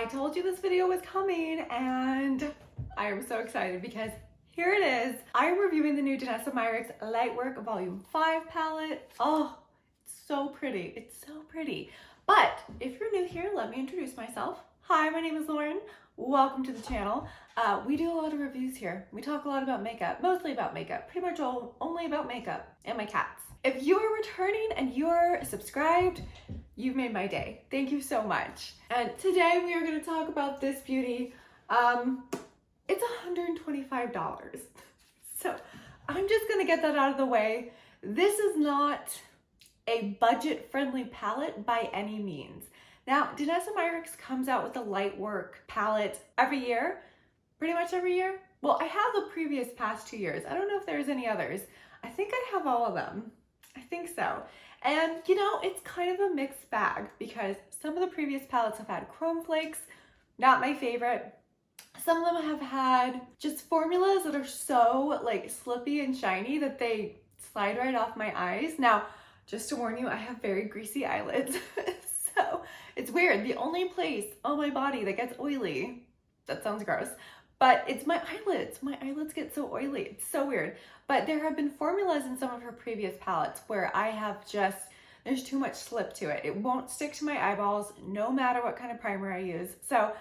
told you this video was coming and I am so excited because here it is. I am reviewing the new Danessa Myricks Lightwork Volume 5 palette. Oh, it's so pretty. It's so pretty. But if you're new here, let me introduce myself. Hi, my name is Lauren. Welcome to the channel. We do a lot of reviews here. We talk a lot about makeup, mostly about makeup, pretty much only about makeup and my cats. If you are returning and you're subscribed, you've made my day. Thank you so much. And today we are going to talk about this beauty. It's $125. So I'm just going to get that out of the way. This is not a budget-friendly palette by any means. Now, Danessa Myricks comes out with a Lightwork palette every year, pretty much every year. Well, I have the previous past 2 years. I don't know if there's any others. I think I have all of them. I think so. And you know, it's kind of a mixed bag because some of the previous palettes have had chrome flakes, not my favorite. Some of them have had just formulas that are so like slippy and shiny that they slide right off my eyes. Now, just to warn you, I have very greasy eyelids. So it's weird. The only place on my body that gets oily, that sounds gross, but it's my eyelids. My eyelids get so oily. It's so weird. But there have been formulas in some of her previous palettes where I have just, there's too much slip to it. It won't stick to my eyeballs no matter what kind of primer I use. So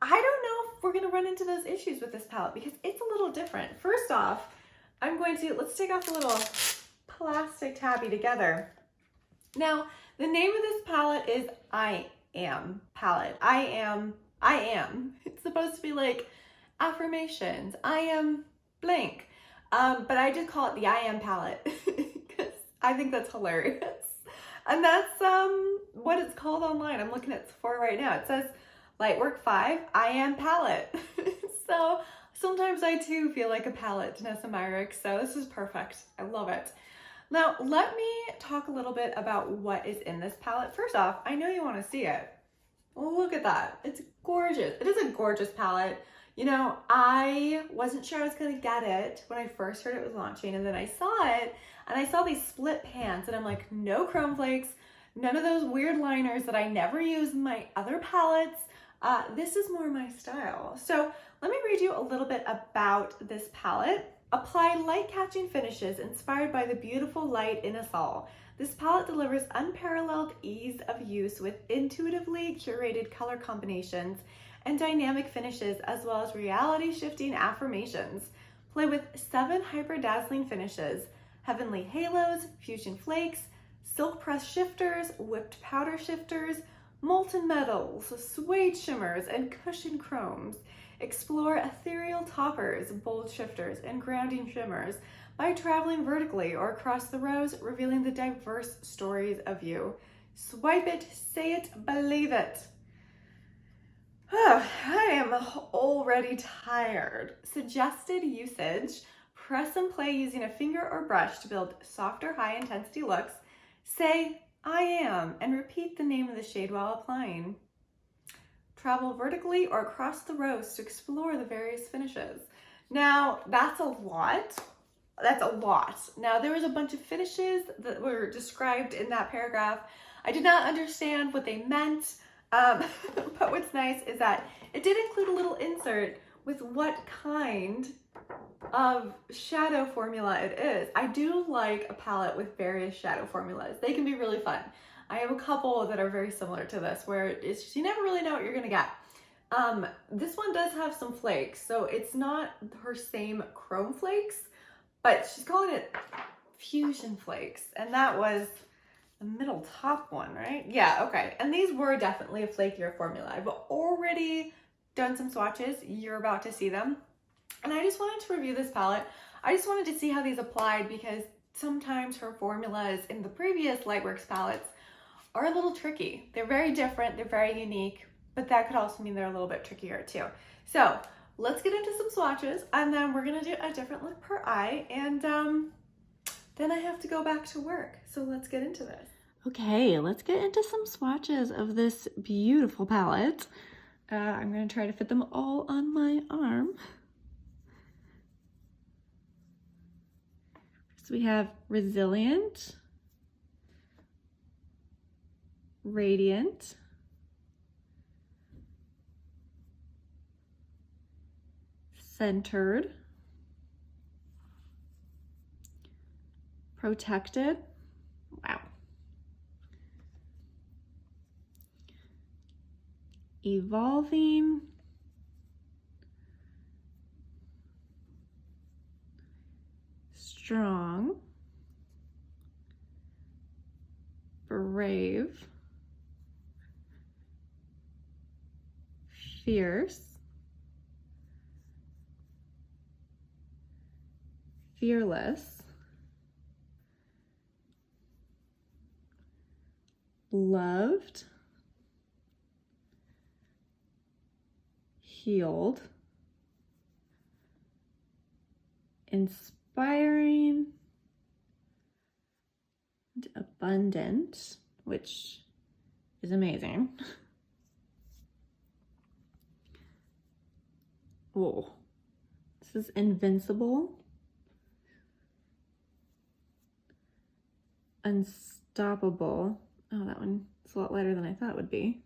I don't know if we're going to run into those issues with this palette because it's a little different. First off, let's take off the little plastic tabby together. Now, the name of this palette is I Am palette. I am. It's supposed to be like affirmations. I am blank. But I just call it the I Am palette because I think that's hilarious. And that's what it's called online. I'm looking at Sephora right now. It says Lightwork 5 I Am palette. So sometimes I too feel like a palette, Danessa Myricks. So this is perfect. I love it. Now, let me talk a little bit about what is in this palette. First off, I know you want to see it. Well, look at that. It's gorgeous. It is a gorgeous palette. You know, I wasn't sure I was going to get it when I first heard it was launching, and then I saw it, and I saw these split pans, and I'm like, no chrome flakes, none of those weird liners that I never use in my other palettes. This is more my style. So let me read you a little bit about this palette. Apply light-catching finishes inspired by the beautiful light in us all. This palette delivers unparalleled ease of use with intuitively curated color combinations and dynamic finishes, as well as reality-shifting affirmations. Play with 7 hyper-dazzling finishes: heavenly halos, fusion flakes, silk press shifters, whipped powder shifters, molten metals, suede shimmers, and cushion chromes. Explore ethereal toppers, bold shifters, and grounding shimmers by traveling vertically or across the rows, revealing the diverse stories of you. Swipe it, say it, believe it. Oh, I am already tired. Suggested usage: press and play using a finger or brush to build softer, high-intensity looks. Say, I am, and repeat the name of the shade while applying. Travel vertically or across the rows to explore the various finishes. Now, that's a lot. That's a lot. Now, there was a bunch of finishes that were described in that paragraph. I did not understand what they meant, but what's nice is that it did include a little insert with what kind of shadow formula it is. I do like a palette with various shadow formulas. They can be really fun. I have a couple that are very similar to this where it's just, you never really know what you're gonna get. This one does have some flakes, so it's not her same chrome flakes, but she's calling it fusion flakes, and that was the middle top one, right? Yeah, okay. And these were definitely a flakier formula. I've already done some swatches. You're about to see them. And I just wanted to review this palette. I just wanted to see how these applied because sometimes her formulas in the previous Lightworks palettes are a little tricky. They're very different, they're very unique, but that could also mean they're a little bit trickier too. So let's get into some swatches, and then we're gonna do a different look per eye, and then I have to go back to work. So let's get into this. Okay, let's get into some swatches of this beautiful palette. I'm gonna try to fit them all on my arm. So we have Resilient, Radiant, centered, protected, wow, evolving, strong, brave, fierce, fearless, loved, healed, inspiring, and abundant, which is amazing. Whoa, this is invincible, unstoppable. Oh, that one is a lot lighter than I thought it would be.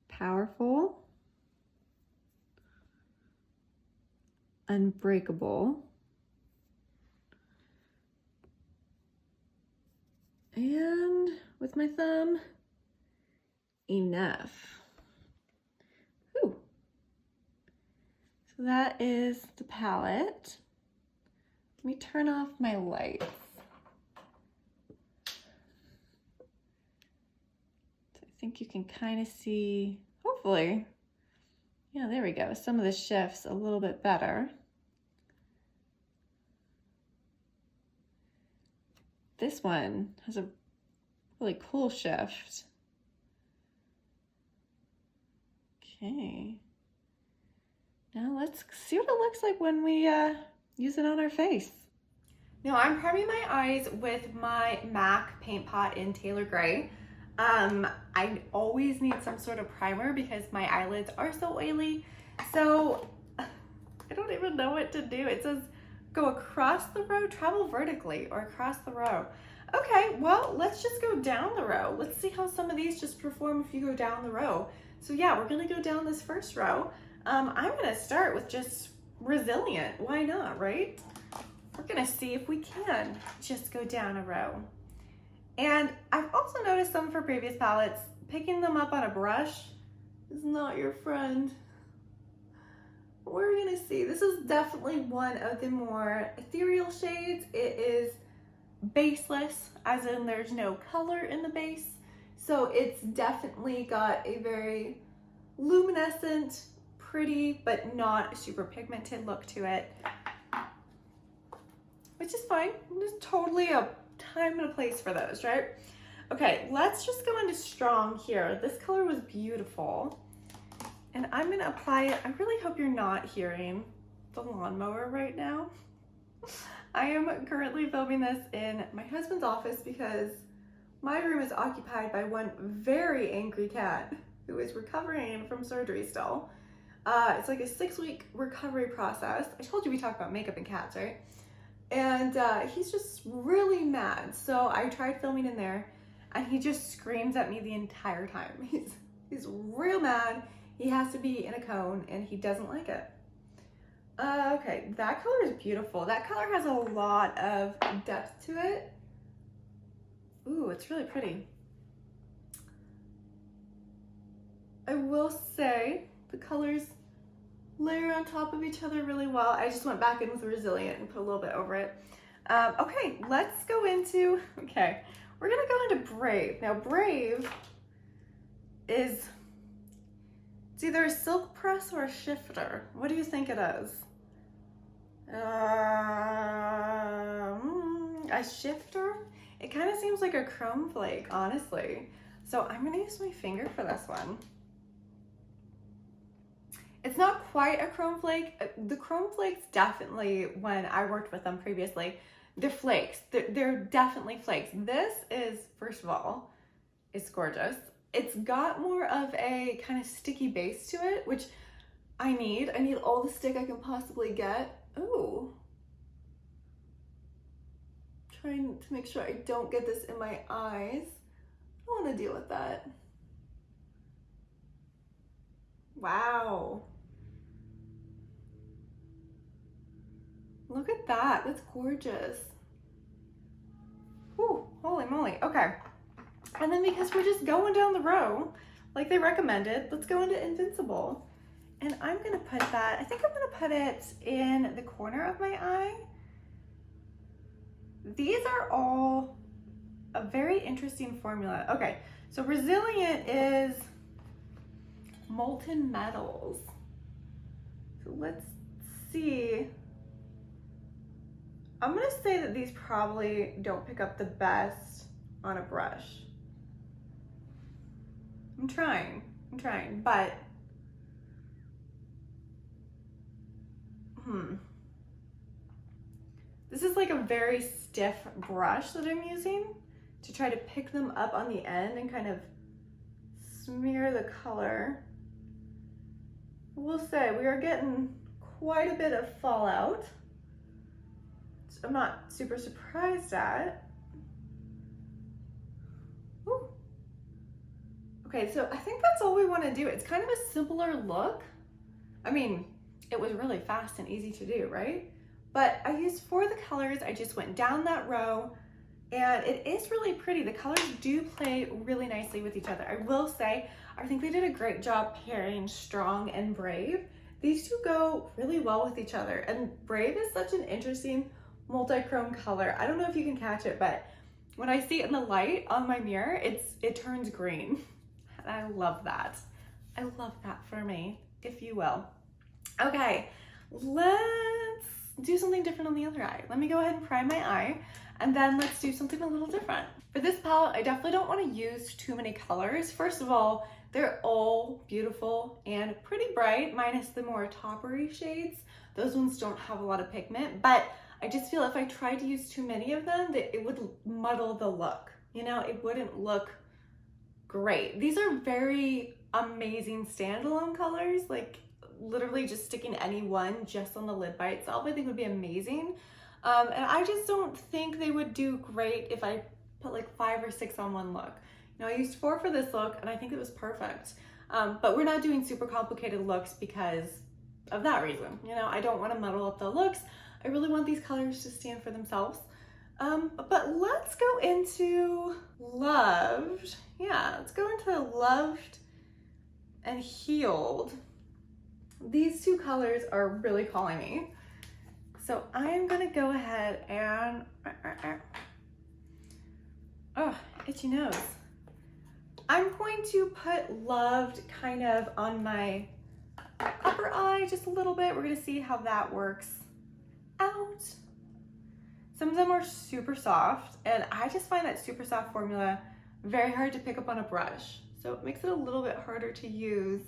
Powerful, unbreakable, and with my thumb, enough. Whew. So that is the palette. Let me turn off my lights. So I think you can kind of see, hopefully, yeah, there we go. Some of the shifts a little bit better. This one has a really cool shift. Okay. Now let's see what it looks like when we use it on our face. Now I'm priming my eyes with my MAC paint pot in Tailor Gray. I always need some sort of primer because my eyelids are so oily. So I don't even know what to do. It says go across the row, travel vertically, or across the row. Okay, well, let's just go down the row. Let's see how some of these just perform if you go down the row. So yeah, we're gonna go down this first row. I'm gonna start with just resilient. Why not, right? We're gonna see if we can just go down a row. And I've also noticed some for previous palettes, picking them up on a brush is not your friend. We're gonna see. This is definitely one of the more ethereal shades. It is baseless, as in there's no color in the base. So it's definitely got a very luminescent, pretty, but not super pigmented look to it. Which is fine. There's totally a time and a place for those, right? Okay, let's just go into strong here. This color was beautiful. And I'm gonna apply it. I really hope you're not hearing the lawnmower right now. I am currently filming this in my husband's office because my room is occupied by one very angry cat who is recovering from surgery still. It's like a 6-week recovery process. I told you we talked about makeup and cats, right? And he's just really mad. So I tried filming in there and he just screams at me the entire time. He's real mad. He has to be in a cone and he doesn't like it. Okay, that color is beautiful. That color has a lot of depth to it. Ooh, it's really pretty. I will say the colors layer on top of each other really well. I just went back in with Resilient and put a little bit over it. Okay, let's go into, we're gonna go into Brave. Now Brave is, it's either a silk press or a shifter. What do you think it is? A shifter? It kind of seems like a chrome flake, honestly. So I'm gonna use my finger for this one. It's not quite a chrome flake. The chrome flakes definitely, when I worked with them previously, they're flakes. They're definitely flakes. This is, first of all, it's gorgeous. It's got more of a kind of sticky base to it, which I need. I need all the stick I can possibly get. Ooh. Trying to make sure I don't get this in my eyes. I don't want to deal with that. Wow. Look at that, that's gorgeous. Ooh, holy moly, okay. And then because we're just going down the row, like they recommended, let's go into Invincible. And I'm gonna put that, I think I'm gonna put it in the corner of my eye. These are all a very interesting formula. Okay, so Resilient is molten metals. So let's see. I'm gonna say that these probably don't pick up the best on a brush. I'm trying, but this is like a very stiff brush that I'm using to try to pick them up on the end and kind of smear the color. We'll say we are getting quite a bit of fallout. I'm not super surprised at. Ooh. Okay, so I think that's all we want to do. It's kind of a simpler look. I mean, it was really fast and easy to do, right? But I used 4 of the colors. I just went down that row, and it is really pretty. The colors do play really nicely with each other. I will say, I think they did a great job pairing Strong and Brave. These two go really well with each other, and Brave is such an interesting multi-chrome color. I don't know if you can catch it, but when I see it in the light on my mirror, it turns green. And I love that. I love that for me, if you will. Okay, let's do something different on the other eye. Let me go ahead and prime my eye, and then let's do something a little different. For this palette, I definitely don't want to use too many colors. First of all, they're all beautiful and pretty bright, minus the more toppery shades. Those ones don't have a lot of pigment, but I just feel if I tried to use too many of them, that it would muddle the look. You know, it wouldn't look great. These are very amazing standalone colors, like literally just sticking any one just on the lid by itself, I think would be amazing. And I just don't think they would do great if I put like 5 or 6 on one look. You know, I used 4 for this look, and I think it was perfect. But we're not doing super complicated looks because of that reason. You know, I don't want to muddle up the looks. I really want these colors to stand for themselves. But let's go into Loved. Yeah, let's go into Loved and Healed. These two colors are really calling me. So I'm gonna go ahead and, oh, itchy nose. I'm going to put Loved kind of on my upper eye just a little bit. We're gonna see how that works out. Some of them are super soft, and I just find that super soft formula very hard to pick up on a brush. So it makes it a little bit harder to use.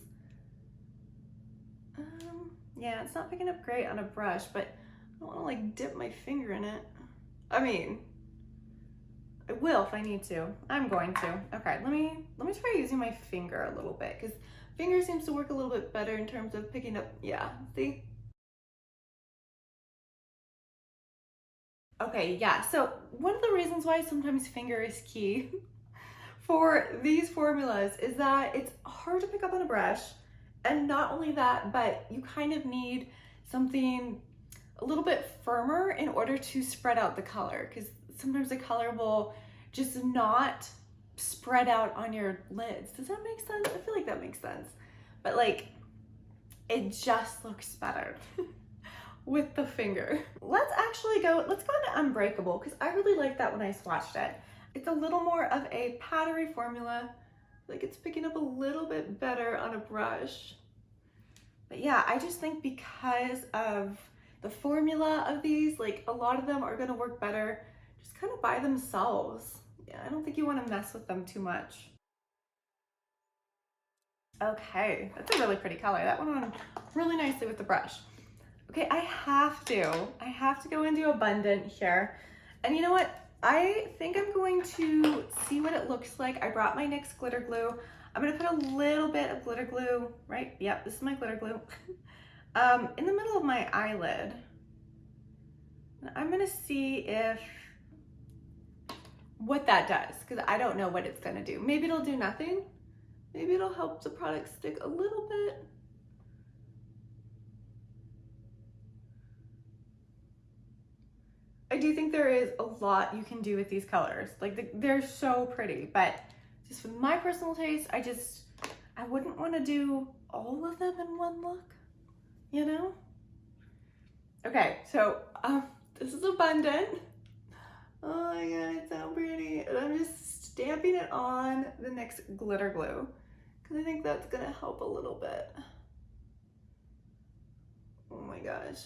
Yeah, it's not picking up great on a brush, but I don't want to like dip my finger in it. I mean, I will if I need to. I'm going to. Okay, let me try using my finger a little bit, because finger seems to work a little bit better in terms of picking up. Yeah, see? Okay, yeah, so one of the reasons why sometimes finger is key for these formulas is that it's hard to pick up on a brush. And not only that, but you kind of need something a little bit firmer in order to spread out the color, because sometimes the color will just not spread out on your lids. Does that make sense? I feel like that makes sense. But like, it just looks better with the finger. Let's go into Unbreakable, because I really like that when I swatched it. It's a little more of a powdery formula. Like it's picking up a little bit better on a brush. But yeah, I just think because of the formula of these, like a lot of them are gonna work better just kind of by themselves. Yeah, I don't think you wanna mess with them too much. Okay, that's a really pretty color. That went on really nicely with the brush. Okay, I have to go into Abundant here. And you know what? I think I'm going to see what it looks like. I brought my NYX glitter glue. I'm gonna put a little bit of glitter glue, right? Yep, this is my glitter glue. In the middle of my eyelid. I'm gonna see what that does, because I don't know what it's gonna do. Maybe it'll do nothing. Maybe it'll help the product stick a little bit. I do think there is a lot you can do with these colors. Like they're so pretty, but just for my personal taste, I wouldn't want to do all of them in one look, you know? Okay, so this is abundant. Oh my god, it's so pretty. And I'm just stamping it on the NYX glitter glue because I think that's gonna help a little bit. Oh my gosh.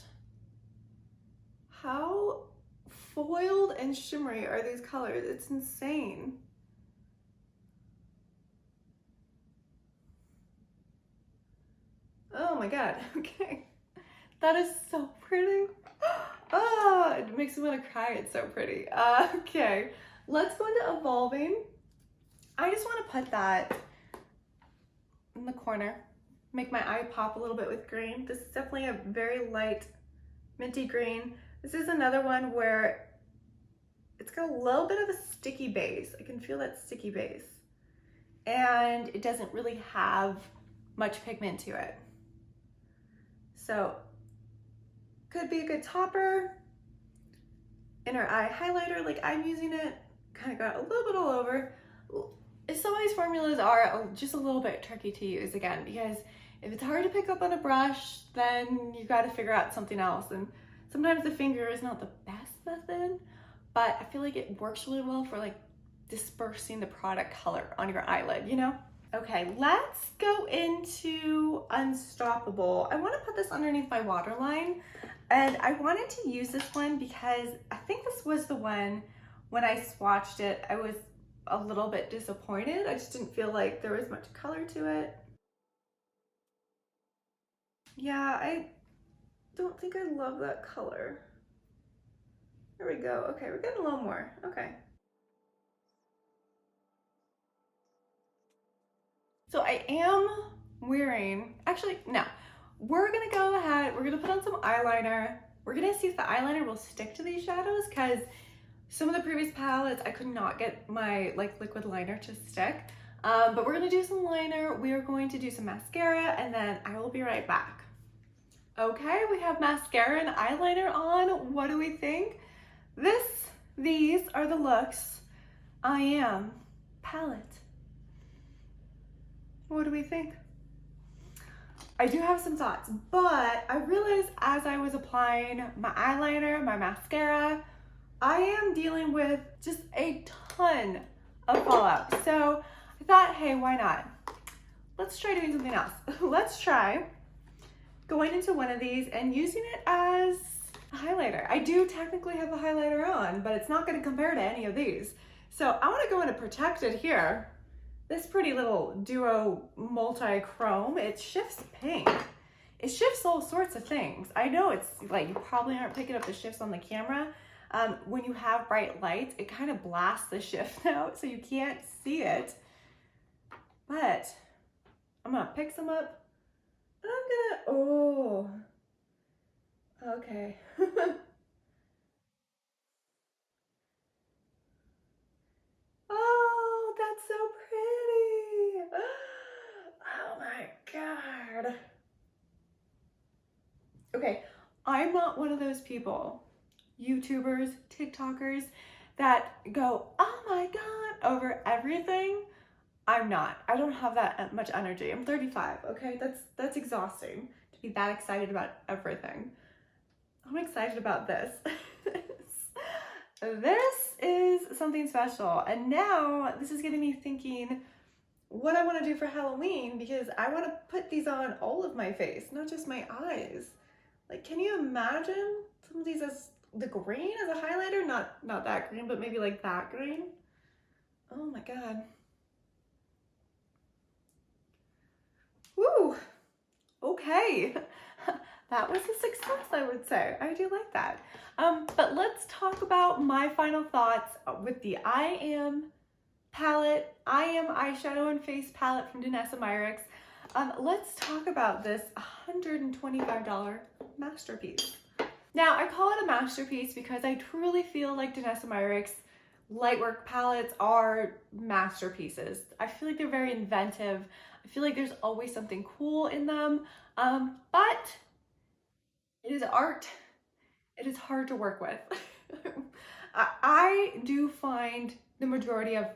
How foiled and shimmery are these colors? It's insane. Oh my god, okay. That is so pretty. Oh, it makes me want to cry, it's so pretty. Okay, let's go into Evolving. I just want to put that in the corner, make my eye pop a little bit with green. This is definitely a very light minty green. This is another one where it's got a little bit of a sticky base. I can feel that sticky base. And it doesn't really have much pigment to it. So, could be a good topper. Inner eye highlighter, like I'm using it, kind of got a little bit all over. Some of these formulas are just a little bit tricky to use again, because if it's hard to pick up on a brush, then you got to figure out something else. And sometimes the finger is not the best method, but I feel like it works really well for like dispersing the product color on your eyelid, you know? Okay, let's go into Unstoppable. I want to put this underneath my waterline, and I wanted to use this one because I think this was the one when I swatched it, I was a little bit disappointed. I just didn't feel like there was much color to it. Yeah, I don't think I love that color. There we go. Okay, we're getting a little more. Okay. So I am wearing, actually, no. We're gonna go ahead, we're gonna put on some eyeliner. We're gonna see if the eyeliner will stick to these shadows, because some of the previous palettes, I could not get my like liquid liner to stick. But we're gonna do some liner, we are going to do some mascara, and then I will be right back. Okay, we have mascara and eyeliner on. What do we think? These are the looks I Am palette. What do we think? I do have some thoughts, but I realized as I was applying my eyeliner, my mascara, I am dealing with just a ton of fallout. So I thought, hey, why not? Let's try doing something else. Let's try going into one of these and using it as a highlighter. I do technically have a highlighter on, but it's not going to compare to any of these. So I want to go into Protected here. This pretty little duo multi-chrome, it shifts pink. It shifts all sorts of things. I know it's like, you probably aren't picking up the shifts on the camera. When you have bright lights, it kind of blasts the shift out, so you can't see it. But I'm gonna pick some up. I'm gonna, oh, okay. Oh, that's so pretty. Oh my God. Okay, I'm not one of those people, YouTubers, TikTokers, that go, oh my God, over everything. I'm not. I don't have that much energy. I'm 35, okay? That's exhausting to be that excited about everything. I'm excited about this. This is something special. And now this is getting me thinking what I want to do for Halloween, because I want to put these on all of my face, not just my eyes. Like, can you imagine some of these as the green as a highlighter? Not that green, but maybe like that green. Oh my God. Woo, okay. That was a success, I would say. I do like that. But let's talk about my final thoughts with the I Am palette, I Am eyeshadow and face palette from Danessa Myricks. Let's talk about this $125 masterpiece. Now, I call it a masterpiece because I truly feel like Danessa Myricks Lightwork palettes are masterpieces. I feel like they're very inventive. I feel like there's always something cool in them, but it is art. It is hard to work with. I do find the majority of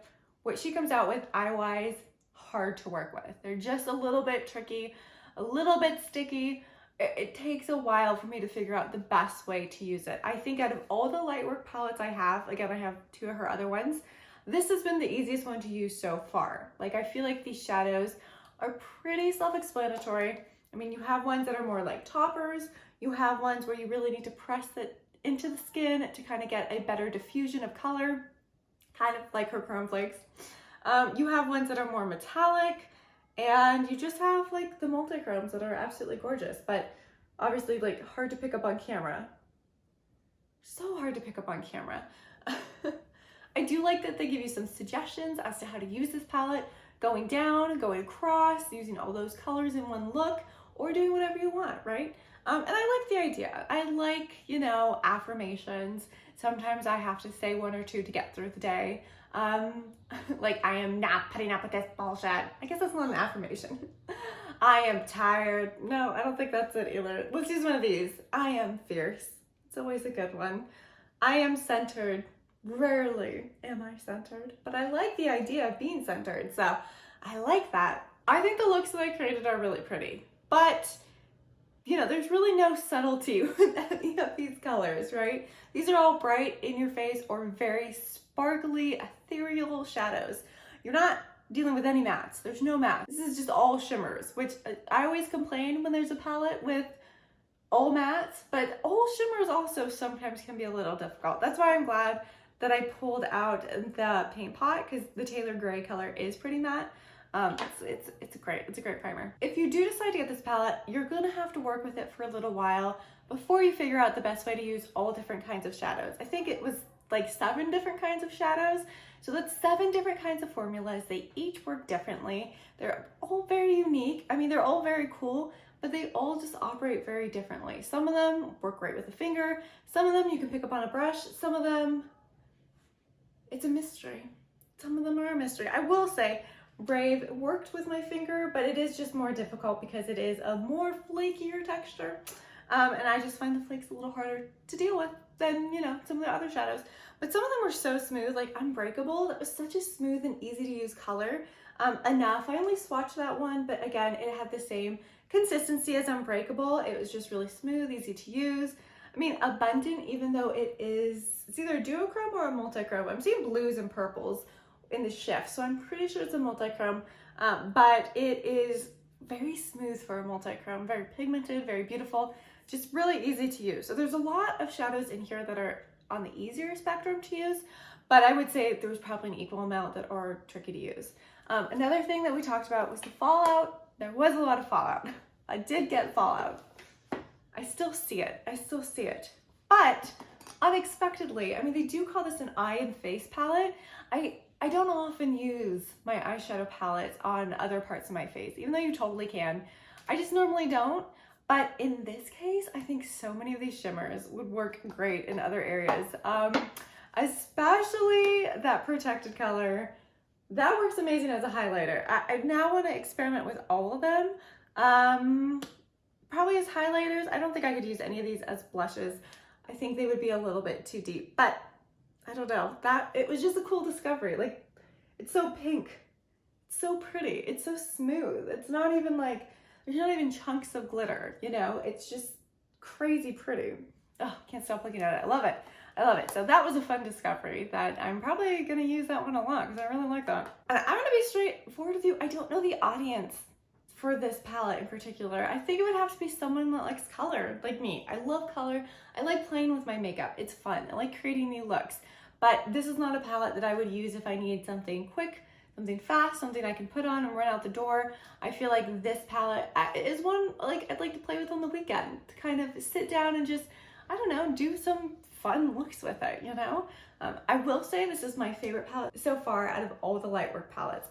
what she comes out with eye-wise hard to work with. They're just a little bit tricky, a little bit sticky. It takes a while for me to figure out the best way to use it. I think out of all the Lightwork palettes I have, again, I have 2 of her other ones, this has been the easiest one to use so far. Like, I feel like these shadows are pretty self-explanatory. I mean, you have ones that are more like toppers. You have ones where you really need to press it into the skin to kind of get a better diffusion of color, kind of like her Chrome Flakes. You have ones that are more metallic, and you just have like the multi-chromes that are absolutely gorgeous, but obviously like hard to pick up on camera. So hard to pick up on camera. I do like that they give you some suggestions as to how to use this palette, going down, going across, using all those colors in one look, or doing whatever you want, right? And I like the idea. I like, you know, affirmations. Sometimes I have to say 1 or 2 to get through the day. Like, I am not putting up with this bullshit. I guess that's not an affirmation. I am tired. No, I don't think that's it either. Let's use one of these. I am fierce. It's always a good one. I am centered. Rarely am I centered, but I like the idea of being centered, so I like that. I think the looks that I created are really pretty, but you know, there's really no subtlety with any of these colors, right? These are all bright, in your face, or very sparkly, ethereal shadows. You're not dealing with any mattes. There's no mattes. This is just all shimmers, which I always complain when there's a palette with all mattes, but all shimmers also sometimes can be a little difficult. That's why I'm glad that I pulled out the paint pot, because the Tailor gray color is pretty matte. It's a great primer. If you do decide to get this palette, you're gonna have to work with it for a little while before you figure out the best way to use all different kinds of shadows. I think it was like 7 different kinds of shadows. So that's 7 different kinds of formulas. They each work differently. They're all very unique. I mean, they're all very cool, but they all just operate very differently. Some of them work great with a finger. Some of them you can pick up on a brush. Some of them, it's a mystery. Some of them are a mystery. I will say, Brave worked with my finger, but it is just more difficult because it is a more flakier texture. And I just find the flakes a little harder to deal with than, you know, some of the other shadows. But some of them were so smooth, like Unbreakable. That was such a smooth and easy to use color. Enough. I only swatched that one, but again, it had the same consistency as Unbreakable. It was just really smooth, easy to use. I mean, Abundant, even though it's either a duochrome or a multichrome. I'm seeing blues and purples in the shift, so I'm pretty sure it's a multichrome, but it is very smooth for a multichrome, very pigmented, very beautiful, just really easy to use. So there's a lot of shadows in here that are on the easier spectrum to use, but I would say there was probably an equal amount that are tricky to use. Another thing that we talked about was the fallout. There was a lot of fallout. I did get fallout. I still see it, but unexpectedly, I mean, they do call this an eye and face palette. I don't often use my eyeshadow palettes on other parts of my face, even though you totally can. I just normally don't. But in this case, I think so many of these shimmers would work great in other areas. Especially that protected color. That works amazing as a highlighter. I now want to experiment with all of them. Probably as highlighters. I don't think I could use any of these as blushes. I think they would be a little bit too deep, but I don't know, it was just a cool discovery. Like, it's so pink, it's so pretty, it's so smooth. It's not even like, there's not even chunks of glitter, you know, it's just crazy pretty. Oh, can't stop looking at it. I love it. I love it. So that was a fun discovery that I'm probably going to use that one a lot because I really like that. And I'm going to be straightforward with you. I don't know the audience for this palette in particular. I think it would have to be someone that likes color, like me. I love color. I like playing with my makeup. It's fun. I like creating new looks. But this is not a palette that I would use if I need something quick, something fast, something I can put on and run out the door. I feel like this palette is one like I'd like to play with on the weekend, to kind of sit down and just, I don't know, do some fun looks with it, you know? I will say this is my favorite palette so far out of all the Lightwork palettes.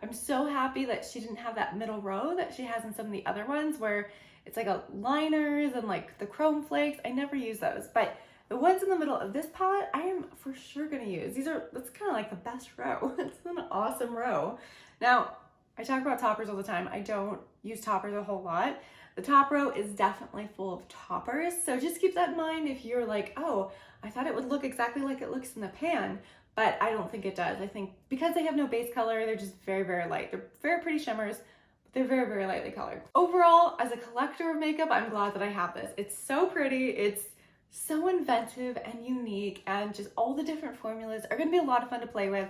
I'm so happy that she didn't have that middle row that she has in some of the other ones where it's like a liners and like the chrome flakes. I never use those, but the ones in the middle of this palette, I am for sure gonna use. That's kind of like the best row. It's an awesome row. Now, I talk about toppers all the time. I don't use toppers a whole lot. The top row is definitely full of toppers, so just keep that in mind if you're like, oh, I thought it would look exactly like it looks in the pan, but I don't think it does. I think because they have no base color, they're just very, very light. They're very pretty shimmers, but they're very, very lightly colored. Overall, as a collector of makeup, I'm glad that I have this. It's so pretty, it's so inventive and unique, and just all the different formulas are gonna be a lot of fun to play with.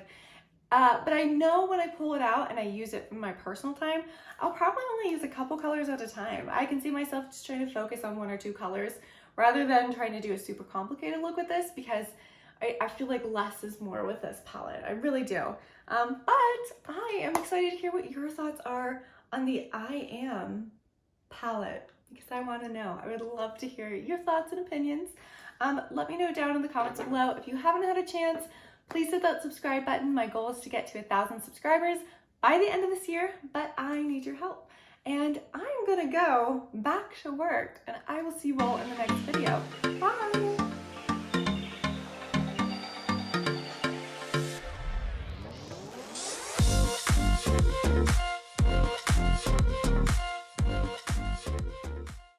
But I know when I pull it out and I use it in my personal time, I'll probably only use a couple colors at a time. I can see myself just trying to focus on 1 or 2 colors rather than trying to do a super complicated look with this, because I feel like less is more with this palette. I really do. But I am excited to hear what your thoughts are on the I Am palette, because I want to know. I would love to hear your thoughts and opinions. Let me know down in the comments below. If you haven't had a chance, please hit that subscribe button. My goal is to get to 1,000 subscribers by the end of this year, but I need your help. And I'm gonna go back to work, and I will see you all in the next video. Bye!